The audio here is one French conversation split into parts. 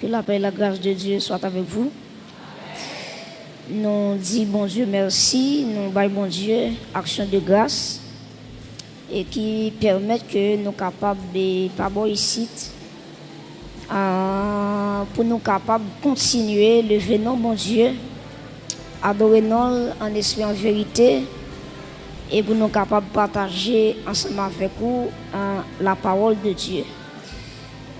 Que la paix et la grâce de Dieu soient avec vous. Nous disons bon Dieu merci, nous baillons bon Dieu action de grâce et qui permettent que nous capables de pas bon ici pour nous capables de continuer le venant bon Dieu, adorer nous en esprit en vérité et pour nous capables de partager ensemble avec vous la parole de Dieu.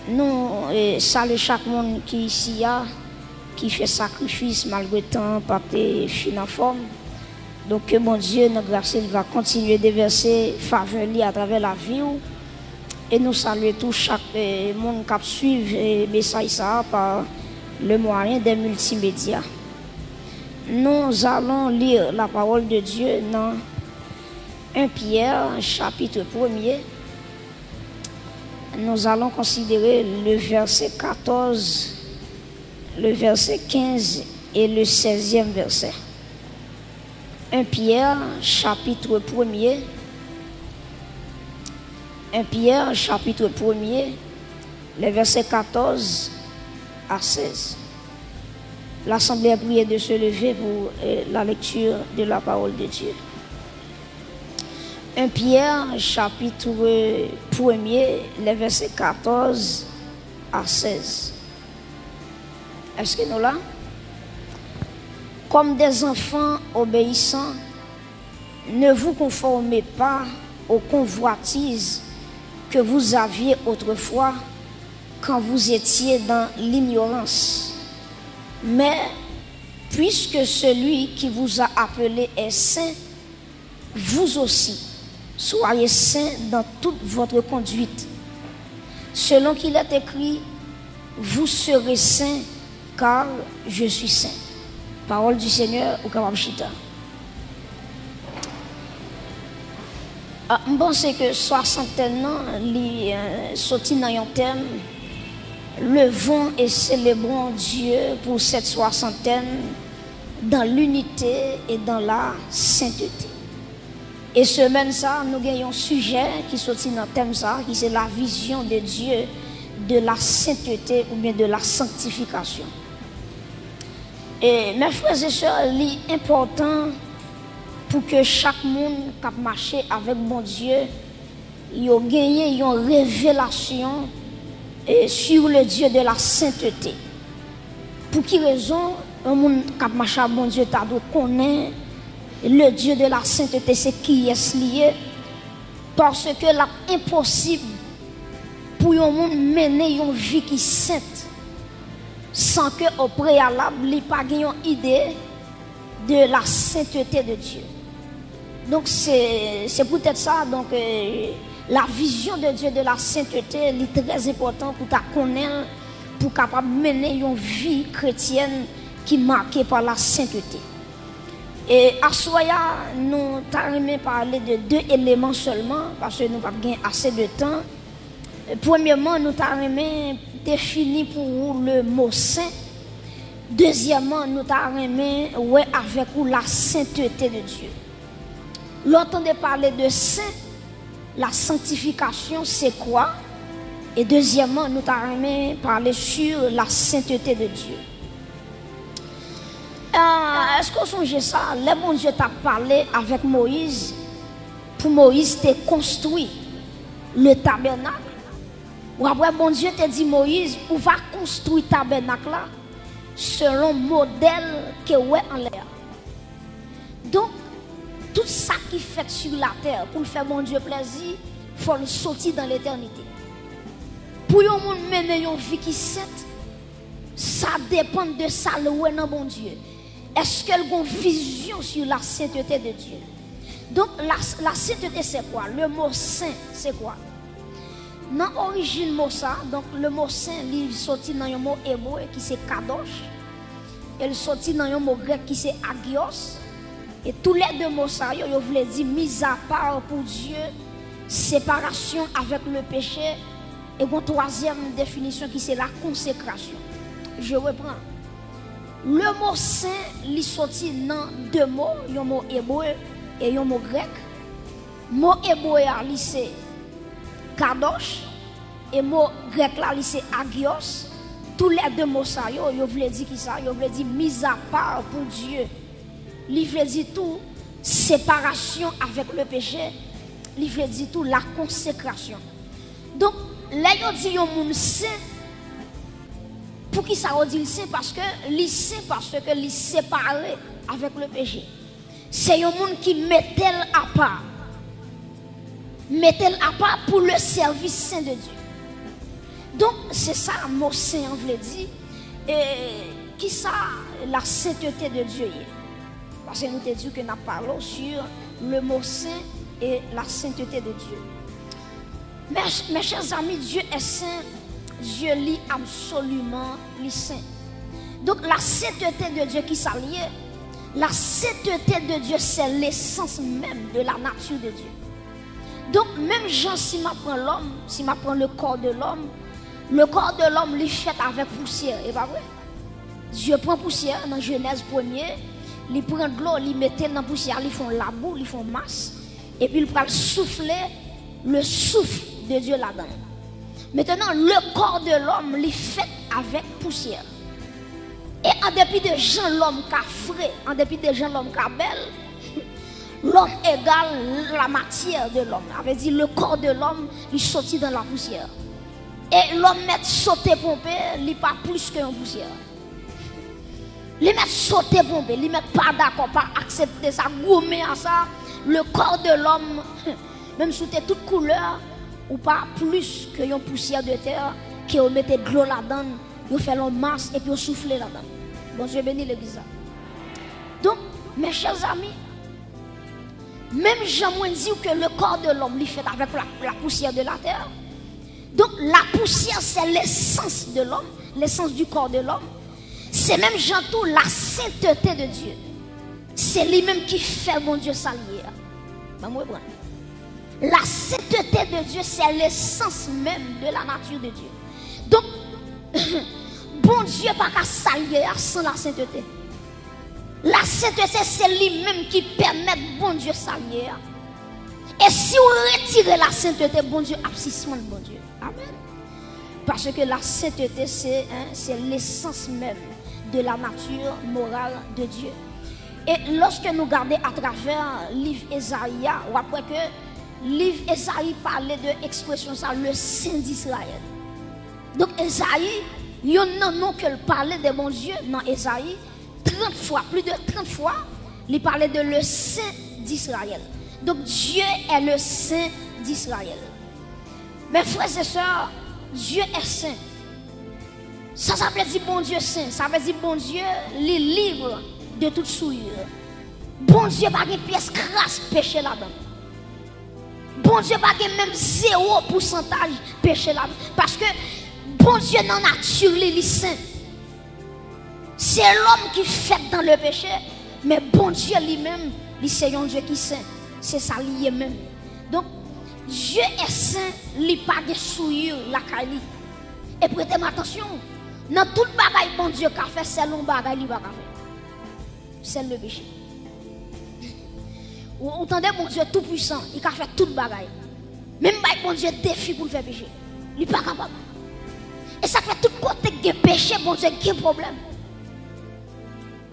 Nous saluons chaque monde qui ici qui fait sacrifice malgré le temps, pas de fin en forme. Donc que mon Dieu, notre grâce, il va continuer de verser faveur à travers la vie. Et nous saluons tout chaque monde qui suit le message ça par le moyen des multimédias. Nous allons lire la parole de Dieu dans 1 Pierre, chapitre 1er. Nous allons considérer le verset 14, le verset 15 et le 16e verset. 1 Pierre, chapitre 1er. 1 Pierre, chapitre 1er, les versets 14 à 16. L'Assemblée a prié de se lever pour la lecture de la parole de Dieu. 1 Pierre, chapitre 1er, les versets 14 à 16. Est-ce que nous là? Comme des enfants obéissants, ne vous conformez pas aux convoitises que vous aviez autrefois quand vous étiez dans l'ignorance. Mais puisque celui qui vous a appelé est saint, vous aussi, soyez saints dans toute votre conduite. Selon qu'il est écrit, vous serez saints car je suis saint. Parole du Seigneur au Kamamchita. Je pense que soixantaine ans, sorti dans un thème, levons et célébrons Dieu pour cette soixantaine dans l'unité et dans la sainteté. Et semaine ça, nous avons un sujet qui sortit dans le thème ça, qui c'est la vision de Dieu de la sainteté ou bien de la sanctification. Et mes frères et sœurs, il est important pour que chaque monde qui marche avec bon Dieu, il ait gagné une révélation sur le Dieu de la sainteté. Pour quelle raison un monde qui marche avec bon Dieu doit connaître le Dieu de la sainteté, c'est qui est lié? Parce que c'est impossible pour un monde mener une vie qui est sainte sans que au préalable, il n'ait pas une idée de la sainteté de Dieu. Donc c'est peut-être ça. Donc la vision de Dieu de la sainteté est très importante pour ta connaître, pour capable mener une vie chrétienne qui est marquée par la sainteté. Et à Soya, nous allons parler de deux éléments seulement parce que nous n'avons pas assez de temps. Premièrement, nous allons définir pour vous le mot saint. Deuxièmement, nous allons avec vous la sainteté de Dieu. L'entendez parler de saint, la sanctification, c'est quoi? Et deuxièmement, nous allons parler sur la sainteté de Dieu. Est-ce qu'on songe ça? Le bon Dieu t'a parlé avec Moïse. Pour Moïse, t'es construit le tabernacle. Ou après, bon Dieu t'a dit Moïse, on va construire le tabernacle là selon le modèle que ouais en l'air. Donc, tout ça qui fait sur la terre pour faire mon Dieu plaisir, il faut le sortir dans l'éternité. Pour un monde mener une vie qui est sainte, ça dépend de ça le ouais dans bon Dieu. Est-ce qu'elle a une vision sur la sainteté de Dieu? Donc, la sainteté, c'est quoi? Le mot saint, c'est quoi? Dans l'origine mot ça, donc le mot saint, il sorti dans un mot hébreu qui c'est kadosh. Il sorti dans un mot grec qui c'est agios. Et tous les deux mots ça, ils voulaient dire mise à part pour Dieu, séparation avec le péché. Et une troisième définition qui c'est la consécration. Je reprends. Le mot saint, il sorti dans deux mots, un mot hébreu et un mot grec. Le mot hébreu, c'est kadosh, et le mot grec là, c'est agios. tous les deux mots ça, yo voulait dire qui ça, yo voulait dire mise à part pour Dieu. Il veut dire tout séparation avec le péché. Il veut dire tout la consécration. Donc, là yo dit un monde saint. Pour qui ça veut dire saint parce que il séparé avec le péché. C'est un monde qui mettait à part. Mettait à part pour le service saint de Dieu. Donc, c'est ça, mot saint, on veut dire. Et qui ça, la sainteté de Dieu. Parce que nous te dit que nous parlons sur le mot saint et la sainteté de Dieu. Mes chers amis, Dieu est saint. Dieu est absolument saint. Donc, la sainteté de Dieu qui s'allie, la sainteté de Dieu, c'est l'essence même de la nature de Dieu. Donc, même Jean, si m'apprend l'homme, si m'apprend le corps de l'homme est fait avec poussière, et pas vrai? Dieu prend poussière dans Genèse 1er, il prend de l'eau, il met dans la poussière, ils font la boue, ils font masse, et puis il va souffler le souffle de Dieu là-dedans. Maintenant, le corps de l'homme est fait avec poussière. Et en dépit de gens, l'homme qui a frais, en dépit de gens, l'homme qui a belle, l'homme égale la matière de l'homme. Ça veut dire le corps de l'homme, il sortit dans la poussière. Et l'homme met sauter pompé, il n'est pas plus qu'une poussière. Il met sauter pompé, il met pas d'accord, pas accepter ça, gourmer à ça. Le corps de l'homme, même sous toute couleur, ou pas plus qu'une poussière de terre, qui on mette de l'eau là-dedans, on fait l'eau masse et puis on souffle là-dedans. Bon Dieu bénit l'église. Donc, mes chers amis, même Jean dit que le corps de l'homme est fait avec la poussière de la terre. Donc la poussière c'est l'essence de l'homme, l'essence du corps de l'homme. C'est même Jean tout la sainteté de Dieu. C'est lui-même qui fait mon Dieu s'allier. La sainteté de Dieu c'est l'essence même de la nature de Dieu. Donc, bon Dieu pas qu'à s'allier sans la sainteté. La sainteté c'est lui-même qui permet bon Dieu s'allier. Et si on retire la sainteté, bon Dieu, abscisement de bon Dieu. Amen. Parce que la sainteté, c'est l'essence même de la nature morale de Dieu. Et lorsque nous regardons à travers le livre Ésaïe, on voit que le livre Ésaïe parlait de l'expression ça, le Saint d'Israël. Donc Ésaïe, il y a un nom que parlait de mon Dieu dans Ésaïe, 30 fois, plus de 30 fois, il parlait de le Saint d'Israël. Donc Dieu est le Saint d'Israël. Mes frères et sœurs, Dieu est saint. Ça veut dire bon Dieu saint. Ça veut dire bon Dieu les libre de toute souillure. Bon Dieu pas de pièce crasse péché là-dedans. Bon Dieu pas de même 0% péché là-dedans. Parce que bon Dieu dans la nature il est saint. C'est l'homme qui fait dans le péché. Mais bon Dieu lui-même, c'est un Dieu qui est saint. C'est ça lié même. Donc, Dieu est saint, il n'y a pas de souillure, la caille. Et prêtez attention, dans tout le bagaille, bon Dieu a fait, c'est le bagaille, il va faire. C'est le péché. Vous entendez, bon Dieu tout puissant, il a fait tout le bagaille. Même bon Dieu défi pour le faire péché. Il n'est pas capable. Et ça fait tout côté de péché, bon Dieu, qui problème.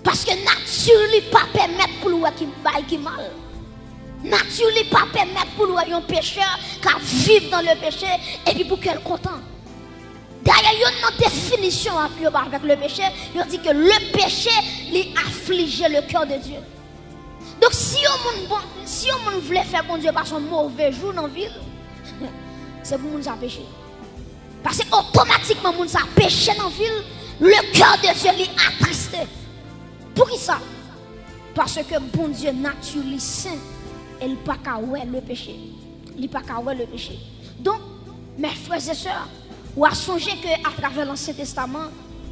Parce que nature ne pas permettre pour lui qui mal. Nature ne pas permettre pour lui un pécheur qui vivre dans le péché et puis pour qu'elle content. D'ailleurs, il y a une définition avec le péché. Il dit que le péché lui afflige le cœur de Dieu. Donc si on voulait faire bon Dieu par son mauvais jour dans la ville, c'est pour nous péché. Parce que automatiquement, nous avons péché dans la ville, le cœur de Dieu lui attristé. Pour qui ça? Parce que bon Dieu naturellement saint, il n'a pas qu'à le péché. Il n'a pas qu'à le péché. Donc, mes frères et sœurs, on a songé qu'à travers l'Ancien Testament,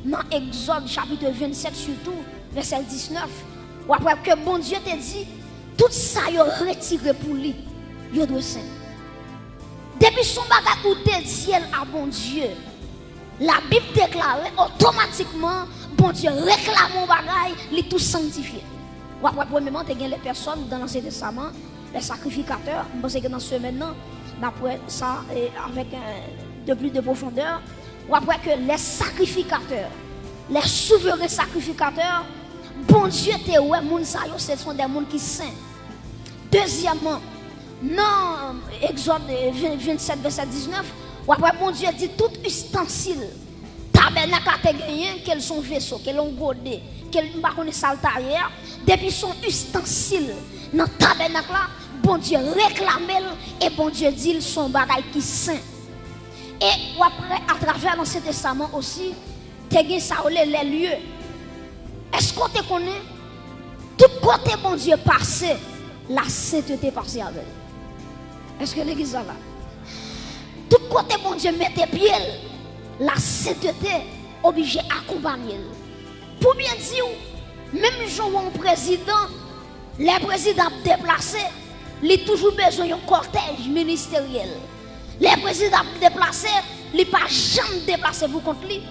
dans Exode chapitre 27 surtout, verset 19, ou après que bon Dieu te dit, tout ça il retiré pour lui, il doit saint. Depuis son bagage où te dit à bon Dieu, la Bible déclare automatiquement, bon Dieu réclame mon bagage, il est tout sanctifié. Ou après, premièrement, tu as les personnes dans l'Ancien Testament, les sacrificateurs, je pense que dans ce maintenant, d'après ça, avec de plus de profondeur, ou après que les sacrificateurs, les souverains sacrificateurs, bon Dieu te ouais moun sa yo ce sont des moun qui saints. Deuxièmement, dans Exode 27 verset 19, ou après bon Dieu dit tout ustensile tabernacle a te gagné qu'elles sont vaisseaux, qu'elles ont godé, qu'elles pas connaît saltarière, depuis son ustensile dans tabernacle là, bon Dieu réclame et bon Dieu dit son bagage qui saint. Et ou après à travers l'Ancien Testament aussi, te gagné ça les lieux. Est-ce qu'on te connaît? Tout côté bon Dieu passé, la sainteté passée avec. Est-ce que l'église est là? Tout côté bon Dieu mette pied, la sainteté obligée d'accompagner. Pour bien dire, même si un président, les présidents déplacés, il a toujours besoin d'un cortège ministériel. Les présidents déplacés, il n'a pas jamais déplacé pour contre lui.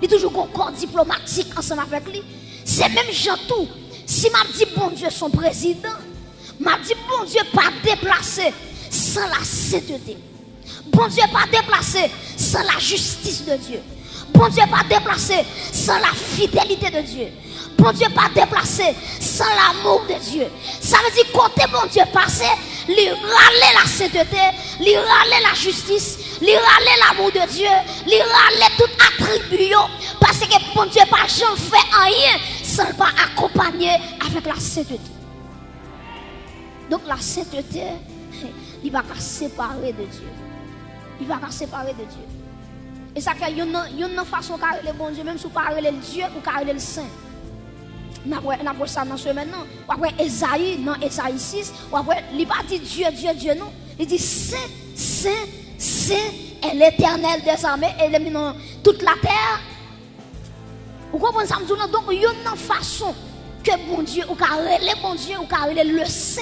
Il a toujours un corps diplomatique ensemble avec lui. C'est même Jean tout. Si m'a dit bon Dieu son président, m'a dit bon Dieu pas déplacé sans la sainteté. Bon Dieu pas déplacé sans la justice de Dieu. Bon Dieu pas déplacé sans la fidélité de Dieu. Bon Dieu pas déplacé sans l'amour de Dieu. Ça veut dire côté bon Dieu passé, lui râler la sainteté, lui râler la justice, lui râler l'amour de Dieu, lui râler tout attribut parce que bon Dieu pas jamais fait rien sans pas accompagner avec la sainteté. Donc la sainteté, il va pas séparer de Dieu. Il va pas séparer de Dieu. Et ça fait une façon car le bon Dieu même si pas le Dieu ou car le saint. N'a pas ça dans ce maintenant. Après Esaïe dans Esaïe 6, après il pas dit Dieu non, il dit saint est l'Éternel des armées et il dans toute la terre. Vous comprenez ça? Donc il y a une façon que bon Dieu ou car le bon Dieu ou car le saint.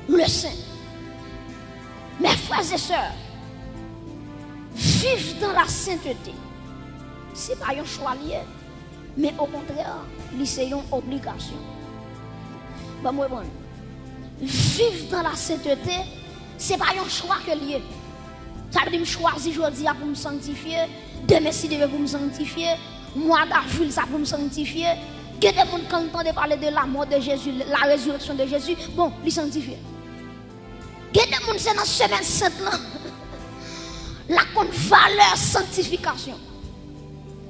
Le saint. Mes frères et sœurs, vivre dans la sainteté, ce n'est pas un choix lié, mais au contraire, c'est une obligation. Bon, vivre dans la sainteté, ce n'est pas un choix que lié. Ça veut dire que je choisis aujourd'hui pour me sanctifier, demain si Dieu pour me sanctifier, moi d'avril ça pour me sanctifier. Il y a des gens qui entendent parler de la mort de Jésus, la résurrection de Jésus, bon, les sanctifier. Il y a des gens qui sont dans la semaine sainte là. La valeur sanctification.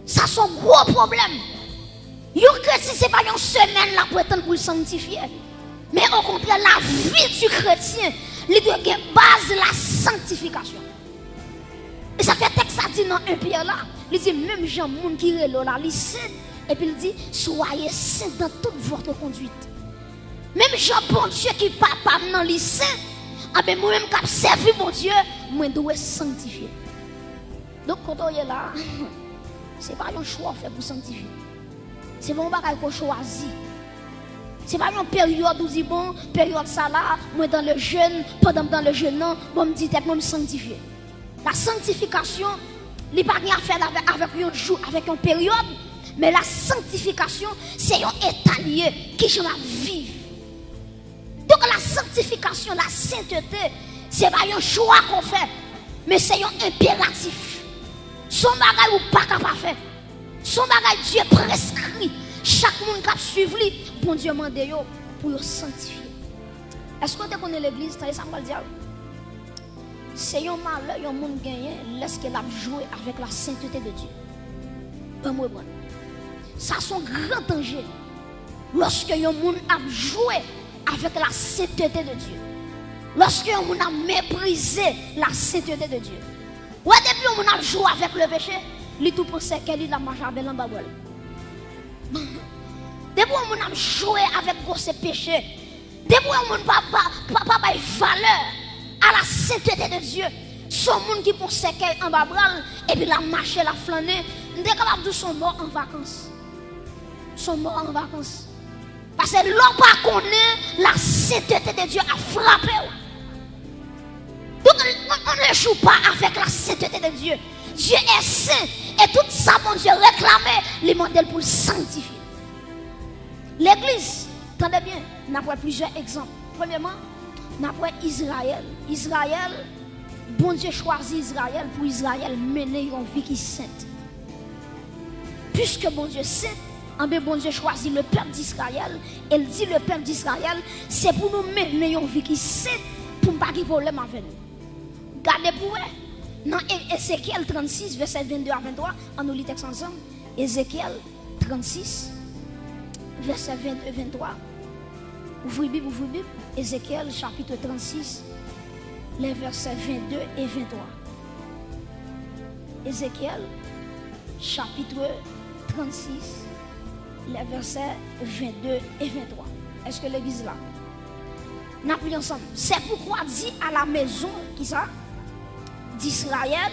Ça c'est un gros problème. Yo chrétien c'est pas une semaine là pour attendre pour le sanctifier. Mais au contraire la vie du chrétien, il doit avoir base la sanctification. Et ça fait texte ça dit dans un Pierre là, il dit même Jean moun qui relo là, il saint et puis il dit soyez saints dans toute votre conduite. Même Jean bon Dieu qui papa dans li saint, ah ben moi même qui servi mon Dieu, moi dois sanctifier. Donc quand on est là, c'est pas un choix fait pour sanctifier. C'est pas un bagage qu'on choisit. C'est pas une période où dit bon, période ça là, moi dans le jeûne, pendant dans le jeûne non, bon me dit moi me sanctifier. La sanctification, il pas rien à faire avec un jour, avec une période, mais la sanctification, c'est un état lié qui je vais vivre. Donc la sanctification, la sainteté, c'est pas un choix qu'on fait, mais c'est un impératif. Son bagage ou pas capable de faire. Son bagage Dieu prescrit. Chaque monde qui suit lui, bon Dieu mande pour le sanctifier. Est-ce que tu connais l'église? Ça va le dire. C'est un malheur, un monde gagné, laisse qu'elle a joué avec la sainteté de Dieu. Pas moi bon. Ça c'est un grand danger. Lorsque un monde a joué avec la sainteté de Dieu. Lorsque un monde a méprisé la sainteté de Dieu. Ouais, depuis on a joué avec le péché, il tout pensait qu'elle a marché avec l'embabole. Depuis on a joué avec ce péché, depuis on n'a pas valeur à la sainteté de Dieu. Son monde qui pensait qu'elle en babral et puis la marché, la flâner, on est capable de son mort en vacances. Son mort en vacances. Parce que l'on pas connaît la sainteté de Dieu a frappé. Donc on ne joue pas avec la sainteté de Dieu. Dieu est saint et tout ça mon Dieu réclamait les modèles pour le sanctifier. L'église, attendez bien, nous avons plusieurs exemples. Premièrement, nous avons Israël. Israël, Bon Dieu choisit Israël pour Israël mener une vie qui est sainte. Puisque bon Dieu saint, bon Dieu choisit le peuple d'Israël. Elle dit le peuple d'Israël, c'est pour nous mener une vie qui est sainte, pour ne pas avoir de problème avec nous. Gardez pour vous. Dans Ézéchiel 36, verset 22 à 23, on nous lit texte ensemble. Ézéchiel 36, verset 22 à 23. Ouvrez Bible, ouvrez Bible. Ézéchiel chapitre 36, les versets 22 et 23. Ézéchiel chapitre 36, les versets 22 et 23. Est-ce que l'église là? Nous appuyons ensemble. C'est pourquoi dit à la maison qui ça? D'Israël,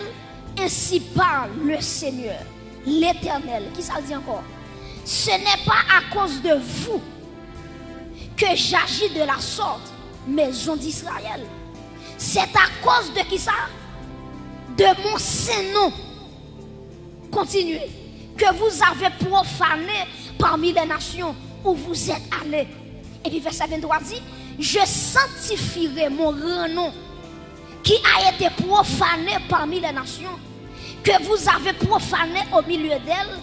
ainsi parle le Seigneur, l'Éternel. Qui ça dit encore? Ce n'est pas à cause de vous que j'agis de la sorte, maison d'Israël. C'est à cause de qui ça? De mon saint nom. Continuez. Que vous avez profané parmi les nations où vous êtes allés. Et puis verset 23 dit, je sanctifierai mon grand nom qui a été profané parmi les nations, que vous avez profané au milieu d'elles,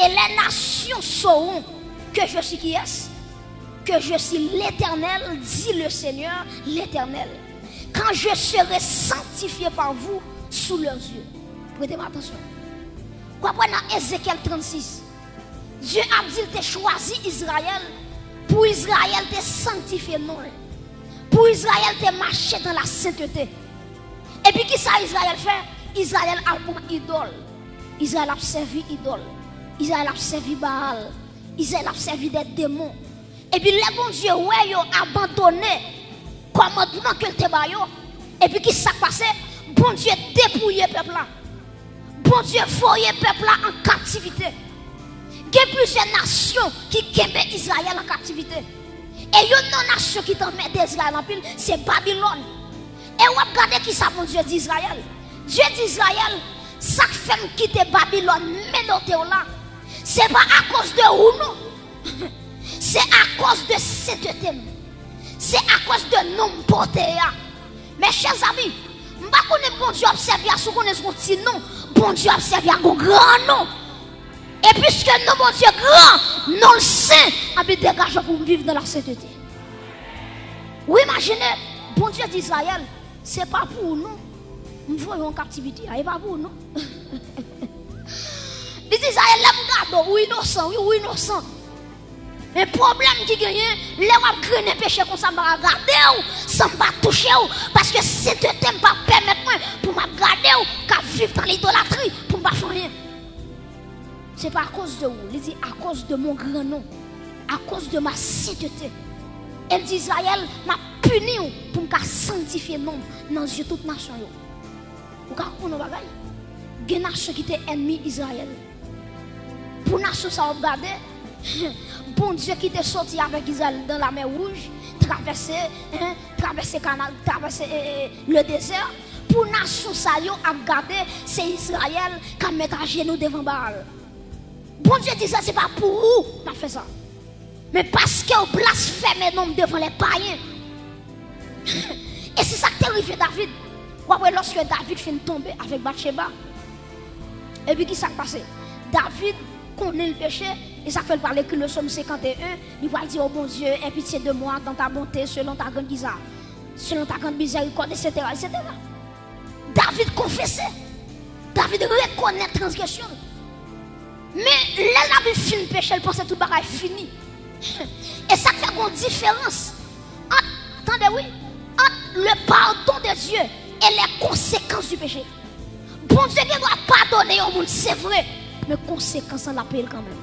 et les nations sauront que je suis qui est-ce? Que je suis l'Éternel, dit le Seigneur, l'Éternel. Quand je serai sanctifié par vous sous leurs yeux. Prêtez attention. Comprenez dans Ézéchiel 36. Dieu a dit qu'il a choisi Israël. Pour Israël, te sanctifié non. Pour Israël, te marché dans la sainteté. Et puis, qui ça Israël fait? Israël a pour idole. Israël a servi idole. Israël a servi Baal. Israël a servi des démons. Et puis, les bons dieux, ouais, ils ont abandonné commandement que te baillé. Et puis, qui s'est passé? Bon Dieu dépouillé le peuple là. Bon Dieu voyé le peuple là en captivité. Il y a plusieurs nations qui kembe Israël en captivité. Et il y a une nation qui t'en met d'Israël en pile, c'est Babylone. Et on regarde qui ça, mon Dieu d'Israël. Dieu d'Israël, ça fait quitter Babylone, mais dans là. C'est pas à cause de vous, non. C'est à cause de sainteté. C'est à cause de non porté. Mes chers amis, je ne sais pas bon Dieu observe à ce qu'on est son petit nom. Bon Dieu observe à un grand nom. Et puisque nous, mon Dieu grand, non le saint, a bien dégagé pour vivre dans la sainteté. Oui, imaginez, bon Dieu d'Israël, ce n'est pas pour nous. Nous voyons en captivité, ce n'est pas pour nous. Les Israël, les gars, oui, innocent, oui, innocent. Mais le problème qui gagne, les gens qui ont péché comme ça, je vais regarder, ça ne va pas toucher, parce que si tu ne pas permettre pour me regarder, qu'à vivre dans l'idolâtrie, pour ne pas faire rien. Ce n'est pas à cause de vous, il dit à cause de mon grand nom, à cause de ma sainteté. Elle dit Israël m'a puni pour me sanctifier non dans les yeux de toute nation. Vous comprenez ce bagage? Il y a des nations qui étaient ennemies d'Israël. Pour les nations, ça va regarder. Bon Dieu qui était sorti avec Israël dans la mer Rouge, traverser Canal, traverser le désert. Pour les nations, ça a regardé, c'est Israël qui a mis à genoux devant Baal. Bon Dieu dit ça, ce n'est pas pour vous qu'on a fait ça. Mais parce que vous blasphémez nom devant les païens. Et c'est ça qui arrivé David. Lorsque David finit de tomber avec Bathsheba, et puis qui s'est passé? David connaît le péché, et ça fait parler que le psaume 51, il va dire, oh bon Dieu, aie pitié de moi dans ta bonté, selon ta grande misère, selon ta grande miséricorde, etc., etc. David confessait. David reconnaît la transgression. Mais là, la vie finit péché, elle pensait tout le bagage fini. Et ça fait une différence entre, oui, entre le pardon de Dieu et les conséquences du péché. Bon Dieu qui doit pardonner au monde, c'est vrai, mais conséquences on l'appelle quand même.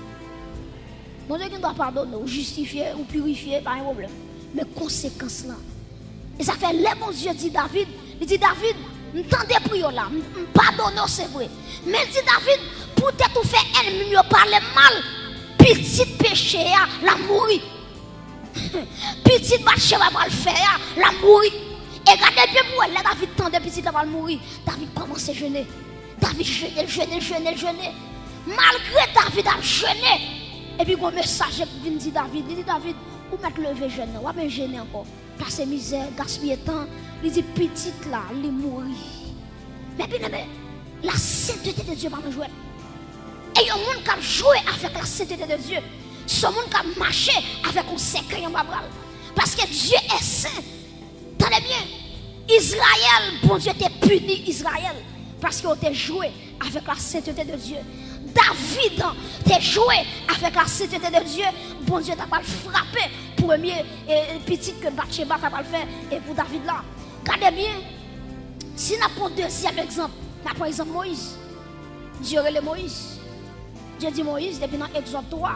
Bon Dieu qui doit pardonner, ou justifier, ou purifier, pas un problème. Mais conséquences là. Et ça fait les bon Dieu dit David, il dit David, m'tendez prier là, pardonner c'est vrai. Mais il dit David, pour tout faire ennemi, parler mal, petit péché, la mourir. Petit Bathsheba va le faire, la mourir. Et regardez bien pour elle, David tendait petit la va mourir. David commence à jeûner. David jeûner. Malgré David a jeûné. Et puis un message qui dit David, il dit David, où mettre lever jeûne, ou même jeûner encore. Passer misère, gaspiller temps. Il dit petite là, il mourir. Mais bien aimé, la sainteté de Dieu va me jouer. Et il y a un monde qui a joué avec la sainteté de Dieu. Ce monde qui a marché avec un secret en babral. Parce que Dieu est saint. Tenez bien, Israël, bon Dieu t'a puni Israël. Parce qu'il a joué avec la sainteté de Dieu. David t'a joué avec la sainteté de Dieu. Bon Dieu t'a pas frappé. Premier petit que Bathsheba t'a pas le fait. Et pour David là. Regardez bien. Si nous prenons deuxième exemple. Nous prenons exemple Moïse. Dieu relève Moïse. Dieu dit Moïse, depuis dans Exode 3,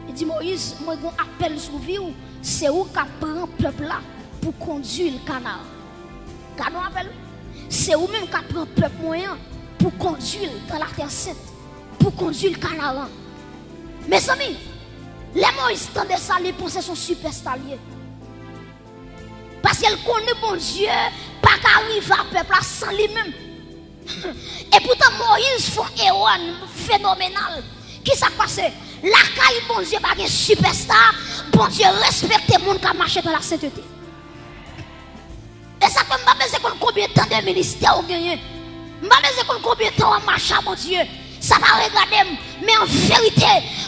il dit Moïse, moi j'ai un appel sur vous, c'est où qui prend le peuple là pour conduire le canal. Gardez un appel. C'est où même qui prend le peuple moyen pour conduire dans la terre sainte, pour conduire le canal. Mes amis, les Moïse tendait ça, les pensées sont super staliers. Parce qu'elle connaît bon Dieu, pas qu'arrive à peuple là sans lui-même. Et pourtant Moïse fait un héros phénoménal. Qui s'est passé? La caille bon Dieu pas un superstar. Bon Dieu respecte les gens qui marchent dans la sainteté. Et ça fait pas besoin combien de temps de ministère vous gagnez. Pas besoin combien de temps on marche à mon Dieu. Ça va regarder, mais en vérité,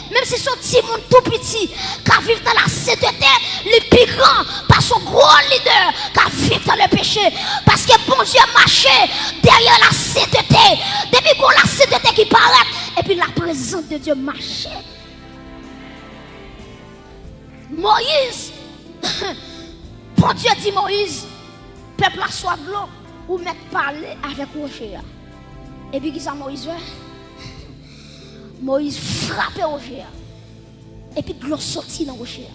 même si son petit monde tout petit qui vit dans la sainteté, le plus grand par son gros leader qui vit dans le péché. Parce que bon Dieu marchait derrière la sainteté. Depuis qu'on la sainteté qui paraît, et puis la présence de Dieu marchait. Moïse, bon Dieu dit Moïse, peuple a soif de l'eau, ou mettre parler avec Rocher. Et puis qui ça Moïse fait? Moïse frappait Rocher. Et puis l'eau sortit dans Rocher.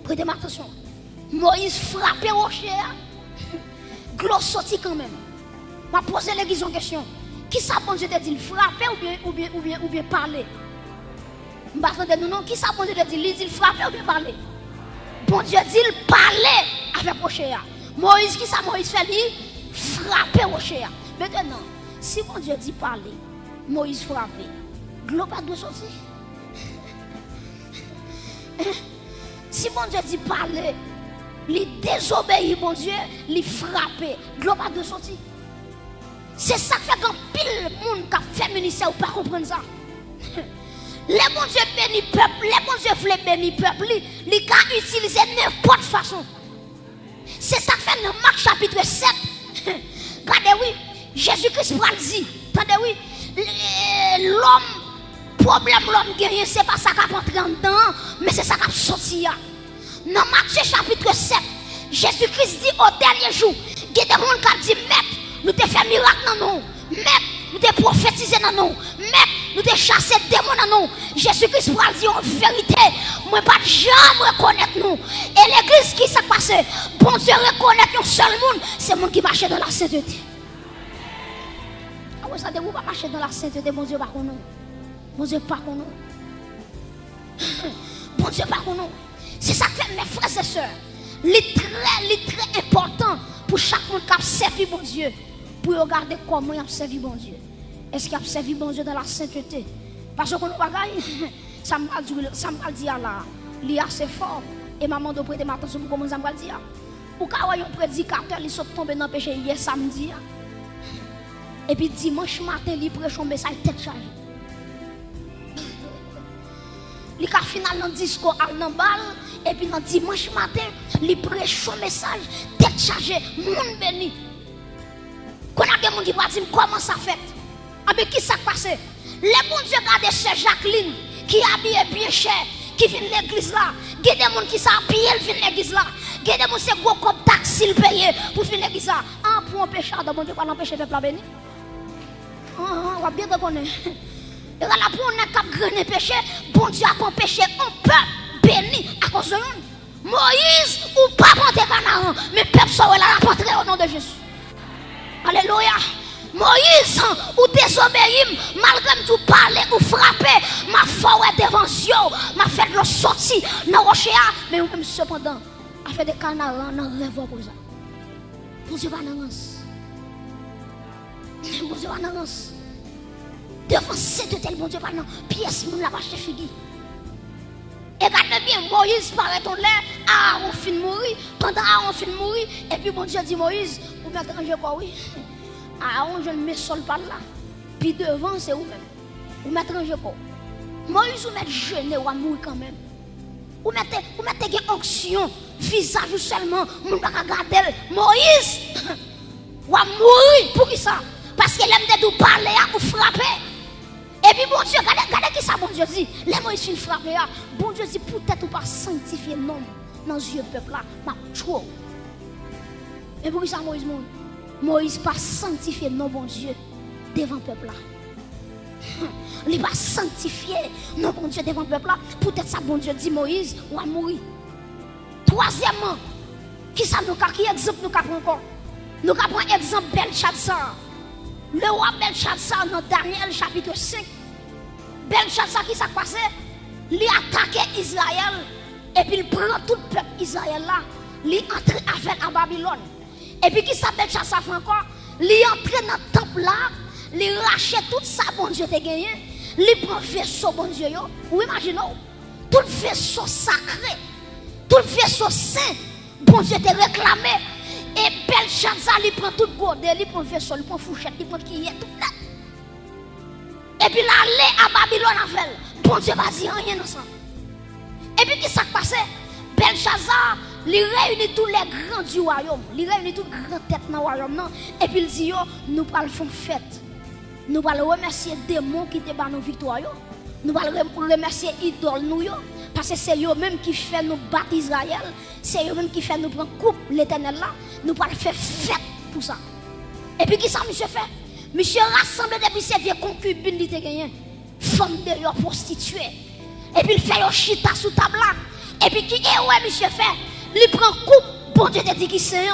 Prêtez attention. Moïse frappait Rocher. L'eau sortit quand même. Je vais poser l'église en question. Qui ça bon Dieu te dit frapper ou bien parler? Non, qui ça bon Dieu te dit frapper ou bien parler? Bon Dieu dit parler avec Rocher. Moïse, qui ça Moïse fait lui? Frapper Rocher. Maintenant, si bon Dieu dit parler, Moïse frappait. L'eau pas de sortir. Si bon Dieu dit parler, il désobéit, bon Dieu, il frappe. L'eau pas de sortir. C'est ça qui fait qu'un pile monde qui a fait ministère ou pas comprendre ça. Les bon Dieu béni peuple, les bon Dieu voulait béni peuple, il a utilisé n'importe façon. C'est ça qui fait dans Marc chapitre 7. Regardez, oui, Jésus-Christ dit, attendez, oui, l'homme. Problème l'homme gagné, c'est pas ça qui a entré en dedans, mais c'est ça qui a sorti. Dans Matthieu chapitre 7, Jésus-Christ dit au dernier jour, il y a des gens qui ont dit, Maître, nous t'ai fait miracle dans nous, Maître, nous t'ai prophétisé dans nous, Maître, nous t'ai chassé démons dans nous. Jésus-Christ va dire en vérité, moi pas jamais reconnaître nous. Et l'église qui s'est passée, bon Dieu reconnaître un seul monde, c'est le monde qui marche dans la sainteté. Ah ouais, ça ne pas marcher dans la sainteté, bon Dieu pas qu'on nous. Bon Dieu pas qu'on nous. Bon Dieu pas qu'on nous. C'est ça que fait mes frères et sœurs. C'est très important pour chaque monde qui a servi bon Dieu. Pour regarder comment il a servi bon Dieu. Est-ce qu'il a servi bon Dieu dans la sainteté? Parce que nous bagaille, ça m'a dit là, il est assez fort. Et maman doit prêter attention pour comment ça m'a dit. Ou quand il y a un prédicateur, il sont tombés dans le péché hier samedi. Et puis dimanche matin, il prêche un message tête chargée. Il a final dans le discours à l'embal. Et puis dans dimanche matin, il prêche un message tête chargée, monde béni. Quand on a des gens qui vont dire comment ça fait. Mais qui s'est passé? Les bons dieux regardent Sœur Jacqueline qui habille bien cher, qui vient de l'église là. Il y a des gens qui s'habillent, qui viennent de l'église là. Il y a des gens qui sont gros comme taxi payé pour venir de l'église là. Pour un pécheur, bon Dieu, pas l'empêcher de peuple béni. On va bien reconnaître. Et là, pour un cap grand péché, bon Dieu a empêché un peuple béni à cause de nous. Moïse, ou pas monter Canaan, mais le peuple sera là à rentrer au nom de Jésus. Alléluia. Moïse, ou désobéir, malgré tout parler ou frapper, ma forêt devant Dieu, m'a fait le sortir dans le rocher, mais même cependant, a fait des canards dans le rêve pour ça. Bon Dieu va dans l'anse. Bon Dieu va dans l'anse. Devant cette tel bon Dieu va dans pièce, mon la vache figure. Et regardez bien, Moïse paraît en l'air, Aaron fin mourir, pendant Aaron fin mourir, et puis bon Dieu dit Moïse, vous m'étrangez quoi, oui. Aaron, je ne me sol pas là. Puis devant, c'est vous-même. Vous mettez un jeu. Moïse, vous mettez jeûner ou à mourir quand même. Vous mettez une onction, visage seulement, vous ne pouvez pas regarder. Moïse, ou à mourir pour qui ça? Parce qu'il aime de parler ou frapper. Et puis, bon Dieu, regardez qui ça, bon Dieu dit. Les Moïse fin frapper. Bon Dieu dit, peut-être ou pas sanctifier l'homme dans les yeux du peuple là. Ma trop. Et pour qui ça, Moïse, Moïse pas sanctifier non, bon Dieu, devant le peuple là. Il va sanctifier non, bon Dieu, devant le peuple là. Peut-être ça, bon Dieu dit, Moïse, ou à mourir. Troisièmement, qui exemple nous avons encore? Nous avons exemple Belshazzar. Le roi Belshazzar dans Daniel chapitre 5. Belshazzar qui s'est passé? Il a attaqué Israël et puis il prend tout le peuple Israël là. Il entre avec à Babylone. Et puis qui s'appelle Belshazzar fait encore? Il entre dans le temple là. Il rachète tout ça, bon Dieu, te gagné. Il prend vaisseau, bon Dieu. Vous imaginez? Tout le vaisseau sacré, tout le vaisseau saint, bon Dieu, te réclamé. Et Belshazzar, il prend tout le godet, il prend vaisseau, il prend fourchette, il prend qui est tout là. Et puis là, aller à Babylone avec. Bon Dieu, va dire rien dans ça. Et puis, qui s'est passé? Belshazzar, il réunit tous les grands du royaume. Il réunit toutes les grandes têtes dans le royaume. Et puis, il dit, yo, nous allons faire fête. Nous allons remercier les démons qui te battent nos victoires. Nous allons remercier les idoles nous. Parce que c'est eux-mêmes qui font nous battre Israël. C'est eux-mêmes qui font nous prendre coupe l'éternel là. Nous allons faire fête pour ça. Et puis, qui ça, monsieur fait? Monsieur rassemble depuis ses vieux concubines qui te gagné. Femmes de leur prostituées. Et puis, il fait un chita sous table là. Et puis, qui est ouais, monsieur fait? Il prend coupe, bon Dieu te dit qui c'est.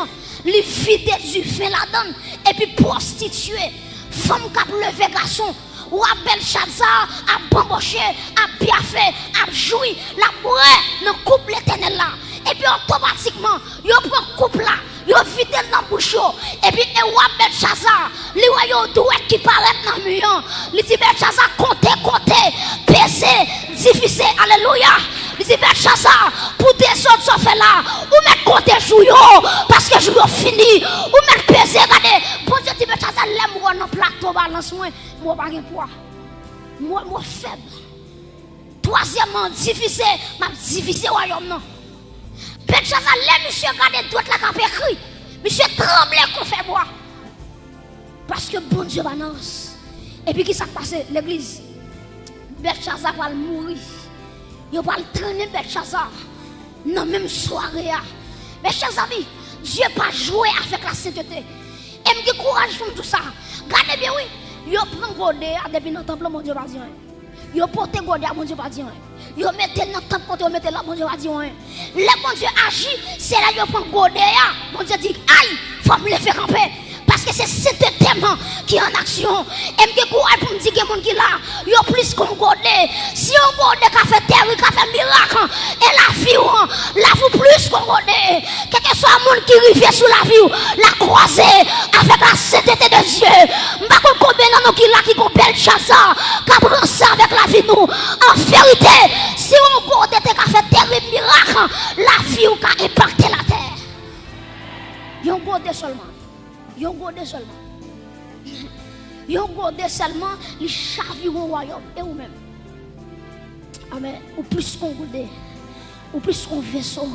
Il vide du fait la donne. Et puis, prostituée. Femme qui a levé garçon. Ou à Belshazzar, à bamboché, à piafé, à joui, la bourrée, dans le couple l'éternel là. Et puis automatiquement, il prend couple là, il vide dans la bouche. Et puis, et ou à Belshazzar, il voit douette qui paraît dans le mur. Il dit Belshazzar, comptez, peser, difficile, alléluia. Il dit Belshazzar, pour descendre ce fait là, ou mettre compter jouillot, parce que jouillot fini, ou mettre peser, regardez. Bon Dieu dit Belshazzar, l'aime dans le plateau, balance-moi. Moi, pas de poids. Moi, faible. Troisièmement, difficile. Ma difficile, royaume, non. Belshazzar, les monsieur, regardez, droite la cape écrit. Monsieur, tremble qu'on fait boire. Parce que bon Dieu balance. Et puis, qui s'est passé? L'église. Belshazzar va mourir. Il va le traîner, Belshazzar. Dans la même soirée. Mais, chers amis, Dieu n'a pas joué avec la sainteté. Et me courage pour tout ça. Regardez bien, oui. Yo prend godé depuis dans le temple, mon Dieu va dire. Yo porte godé, mon Dieu va dire. Yo mette dans le temple, yo mette là, mon Dieu va dire. Le bon Dieu agit, c'est là yo prend godé. Mon Dieu dit, aïe, faut me le faire camper. Parce que c'est cet thème qui est en action. Et me courage pour me dire que mon qui là, yo plus qu'on godé. Si on godé qui fait terre, qui fait miracle, et la vie, vous plus qu'on godé. Quel que soit le monde qui rive sous la vie, la croiser avec la sainteté de Dieu. M'a qu'on combien dans nous qui là qui qu'on Belshazzar, qui prend ça avec la vie nous. En vérité, si on godé qui fait terrible miracle, la vie ou qui impacté la terre. Yon godé seulement. Yon godé seulement. Yon godé seulement, les chavires au royaume. Et vous-même. Amen. Ou plus qu'on godé. Ou plus qu'on vaisseau.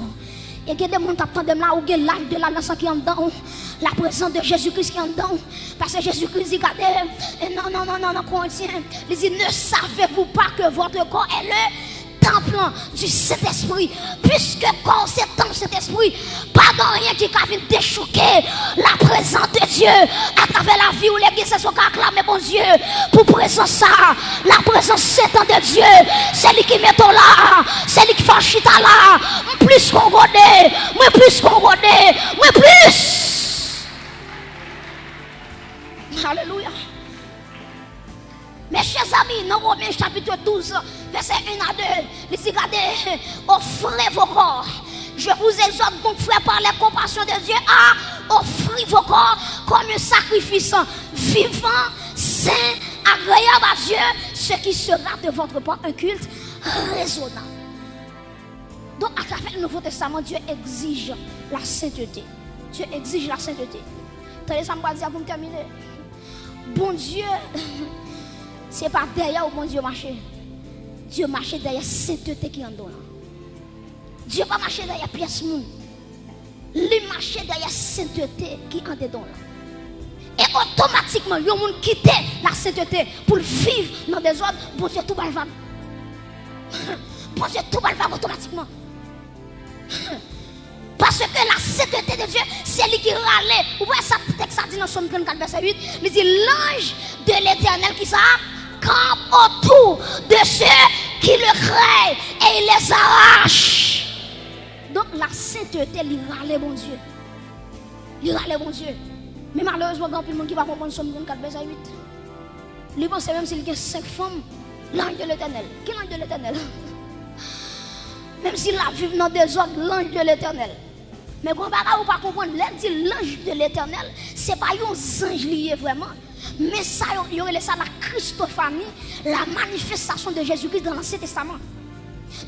Et que des gens t'attendent là, ou que l'âge de la nation qui est en dedans. La présence de Jésus-Christ qui est en dedans. Parce que Jésus-Christ dit, regardez, non, Corinthiens. Il dit, ne savez-vous pas que votre corps est le temple du Saint-Esprit, puisque quand c'est temple Saint-Esprit, pas de rien qui a venir déchouquer la présence de Dieu à travers la vie où l'église se sont acclamés, bon Dieu, pour présence ça, la présence sainte de Dieu, c'est lui qui met là, c'est lui qui fait chita là, plus qu'on connaît, moi plus qu'on connaît, moi plus. Alléluia. Mes chers amis, dans Romains chapitre 12, verset 1 à 2, il dit, regardez, offrez vos corps. Je vous exhorte donc, frère, par la compassion de Dieu, à offrir vos corps comme un sacrifice vivant, saint, agréable à Dieu, ce qui sera de votre part un culte raisonnable. Donc, à travers le Nouveau Testament, Dieu exige la sainteté. Dieu exige la sainteté. Tenez ça, me dire pour me terminer. Bon Dieu, c'est pas derrière où bon Dieu marche. Dieu marche derrière sainteté qui est en dedans. Dieu pas marcher derrière pièce moun. Il marche derrière sainteté qui est en dedans. Et automatiquement, il y a des gens qui quittent la sainteté pour vivre dans des ordres. Bon Dieu, tout va le Bon Dieu, tout va le automatiquement. Parce que la sainteté de Dieu, c'est lui qui râle. Vous voyez ça, texte ça dit dans Somme 34, verset 8. Il dit l'ange de l'Éternel qui campe autour de ceux qui le craignent et il les arrache. Donc la sainteté, il râle bon Dieu. Il râle bon Dieu. Mais malheureusement, il y a plus de monde qui va comprendre Somme 34, verset 8. Il pense même s'il y a 5 femmes, l'ange de l'Éternel. Quel ange de l'Éternel? Même s'il a vu dans des ordres, l'ange de l'Éternel. Mais quand on ne pas comprendre, l'ange de l'Éternel, ce n'est pas un ange lié vraiment. Mais ça, il y aurait ça la Christophanie, la manifestation de Jésus-Christ dans l'Ancien Testament.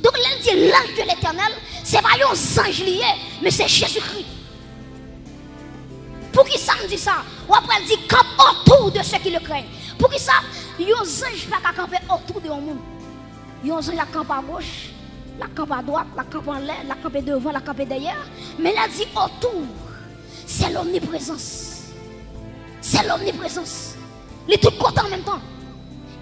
Donc, l'ange de l'Éternel, ce n'est pas un ange lié, mais c'est Jésus-Christ. Pour qui ça me dit ça? Ou après, il dit campe autour de ceux qui le craignent. Pour qui ça? Il y a un ange qui va camper autour de monde. Il y a un ange qui campe à gauche. La campe à droite, la campe en l'air, la campe devant, la campe derrière. Mais là, dit autour, c'est l'omniprésence. C'est l'omniprésence. Les tout content en même temps.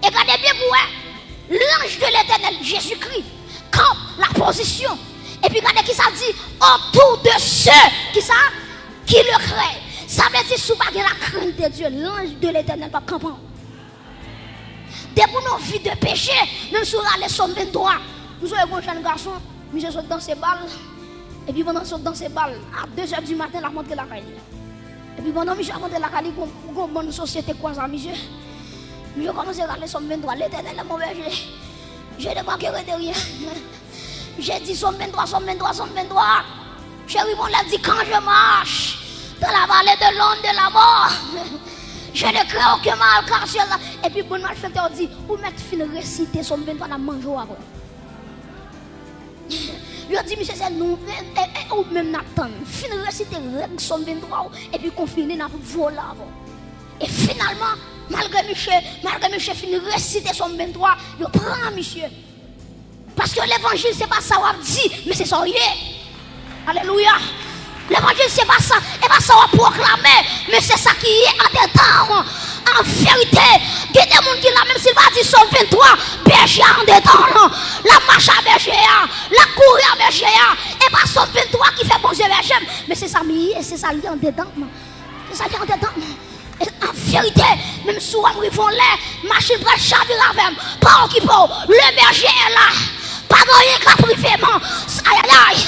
Et regardez bien pour vous, l'ange de l'Éternel, Jésus-Christ, campe la position. Et puis regardez qui ça dit, autour de ceux qui le craignent. Ça veut dire, sous pas la crainte de Dieu, l'ange de l'Éternel va camper. Dès pour nos vies de péché, même sur les Somme 23. Nous avons un jeune garçon, monsieur saute dans ses balles. Et puis pendant saute dans ses balles, à 2h du matin, il a montré la caille. Et puis pendant monsieur a montré la caille, il y a une bonne société quoi ça, monsieur. Monsieur commence à regarder Somme 23, l'Éternel est mauvais. Je ne manquerai de rien. J'ai dit Somme 23, Somme 23, Somme 23. Chérie, on l'a dit quand je marche dans la vallée de l'ombre de la mort. Je ne crains aucun mal car je là. Et puis bon malfaiteur dit, vous mettez fin réciter Somme 23 dans manger après. Je dis, monsieur, c'est nous, ou même Nathan, fin réciter Somme 23 et puis confiner dans voler. Et finalement, malgré monsieur fin réciter Somme 23, je prends monsieur. Parce que l'évangile, c'est pas ça qu'on dit, mais c'est ça. Alléluia. L'évangile, c'est pas ça, et pas ça qu'on proclamer, mais c'est ça qui est en dedans. En vérité, il y a des gens qui là, même s'il va dire Somme 23, berger en dedans, la marche à berger, la courir à berger, et pas Somme 23 qui fait bon Dieu berger, mais c'est ça, c'est ça lié en dedans. C'est ça lié en dedans. En vérité, même si on rivons les machines pour chavirer avec, pas qui pour, le berger est là. Pas rien qu'à privément. Aïe aïe.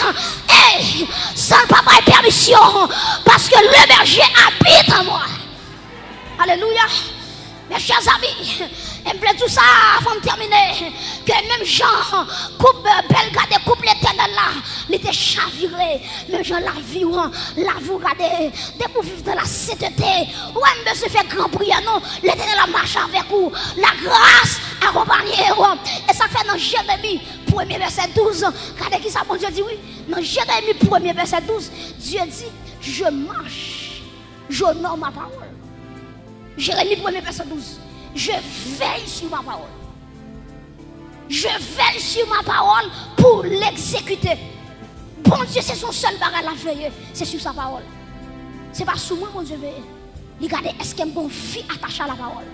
Hey, sans papa et permission. Parce que le berger habite en moi. Alléluia. Mes chers amis, il me plaît tout ça avant de terminer. Que même Jean, coupe belle garde, coupe l'éternel là, il était chaviré. Même Jean la vie, regardez, dès pour vivre dans la sainteté, ouais, me se fait grand prière, non, l'éternel a marché avec vous, la grâce accompagnée. Et ça fait dans Jérémie, 1er verset 12. Regardez qui ça, bon Dieu dit oui. Dans Jérémie, 1er verset 12, Dieu dit, je marche, j'honore ma parole. Jérémie 1er verset 12. Je veille sur ma parole. Je veille sur ma parole pour l'exécuter. Bon Dieu, c'est son seul bagage à veiller. C'est sur sa parole. C'est pas sur moi, bon Dieu, veille. Regardez, est-ce qu'il y a une vie attachée à la parole?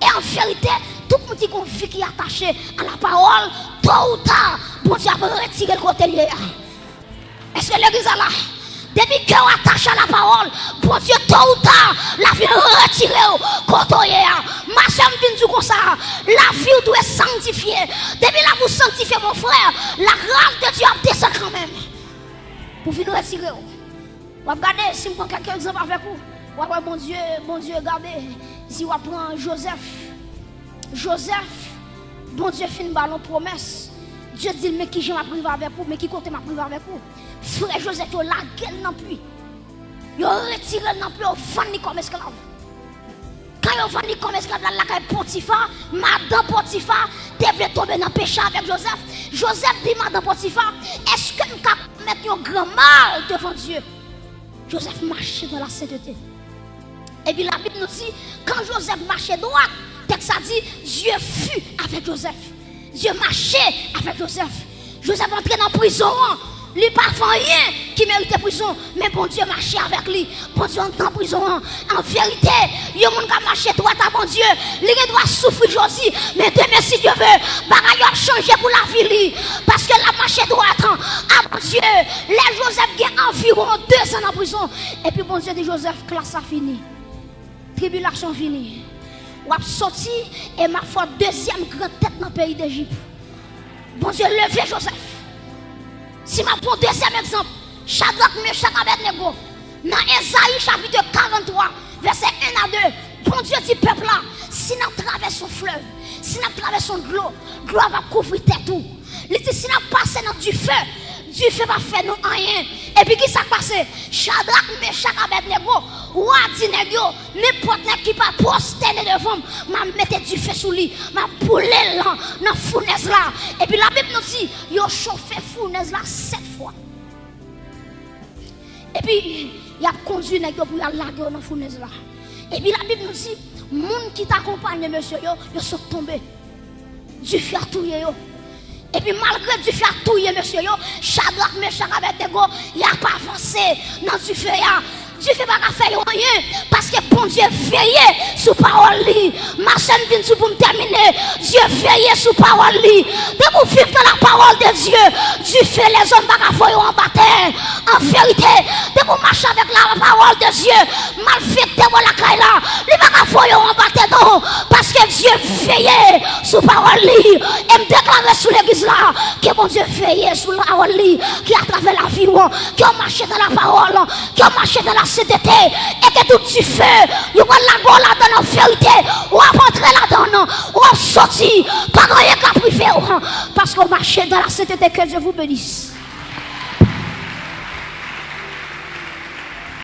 Et en vérité, tout le monde qui a une vie qui est attachée à la parole, tôt ou tard, bon Dieu va retirer le côté lié. Est-ce que l'église est là? Depuis qu'on attache à la parole, bon Dieu, tôt ou tard, la vie retirée, côtoyer. Ma soeur me dit comme ça, la vie doit sanctifier. Depuis là, vous sanctifiez mon frère, la grâce de Dieu a descendu quand même. Pour venir retirer. Regardez, si je prends quelques exemples avec vous, bon Dieu, regardez, si on prend Joseph, bon Dieu fait une ballon promesse. Dieu dit, mais qui j'ai ma privé avec vous, mais qui compte ma privé avec vous. Frère Joseph, il a la gueule non plus. Il a retiré non plus, il a vendu comme esclave. Quand il a vendu comme esclave, la caille Potiphar, madame Potiphar, devait tomber dans le péché avec Joseph. Joseph dit, madame Potiphar, est-ce que nous pouvons mettre un grand mal devant Dieu? Joseph marchait dans la sainteté. Et puis la Bible nous dit, quand Joseph marchait droit, texte a dit, Dieu fut avec Joseph. Dieu marchait avec Joseph. Joseph entrait dans la prison. Il n'y a pas rien qui méritait prison, mais bon Dieu marchait avec lui. Bon Dieu entre en prison. En vérité, il y a des gens qui marchent droit à bon Dieu. Il doit souffrir aujourd'hui, mais demain, si Dieu veut, bagaille a changé pour la vie. Parce que la marche droit à bon Dieu. Les Joseph a environ 2 ans en prison. Et puis bon Dieu dit Joseph, classe a fini. Tribulation finie. Ou a sorti et m'a fait deuxième grande tête dans le pays d'Égypte. Bon Dieu, levez Joseph. Si je prends deuxième exemple, Shadrach, Meshach, Abednego, dans Esaïe chapitre 43, verset 1 à 2, bon Dieu dit peuple là, si nous traversons un fleuve, si nous traversons de l'eau, l'eau va couvrir tout. Il dit si nous passons dans du feu va faire nous rien. Et puis qui s'est passé? Shadrach, Meshach, Abednego, ou a dit n'importe qui pas prosterner devant, m'a mettre du feu sous lui, m'a brûler là, dans la fournaise là. Et puis la Bible nous dit, il a chauffé la fournaise là 7 fois. Et puis, il a conduit les gens pour aller laguer dans la fournaise là. Et puis la Bible nous dit, les gens qui t'accompagnent, monsieur, ils sont tombés. Du feu à tout. Et puis malgré du feu à tout, monsieur, Shadrach, Meshach, Abednego, il n'a pas avancé dans du feu. Dieu fait pas faire rien parce que bon Dieu veille sous parole li. Ma chaîne vient sous pour me terminer. Dieu veille sous parole li. De vous vivre dans la parole de Dieu, Dieu fait les hommes pas faire en bataille. En vérité, de vous marcher avec la parole de Dieu, mal fait de la caille là, il pas faire en bataille non parce que Dieu veille sous parole li et me déclarer sous l'église là que bon Dieu veille sous la parole li qui à travers la vie qui a marché dans la parole, qui a marché dans la cet été et que tout tu fais, il va la go là dans la vérité, ou à rentrer là-dedans, ou à sortir, pas rien qu'à priver, parce qu'on marche dans la cet été, que Dieu vous bénisse.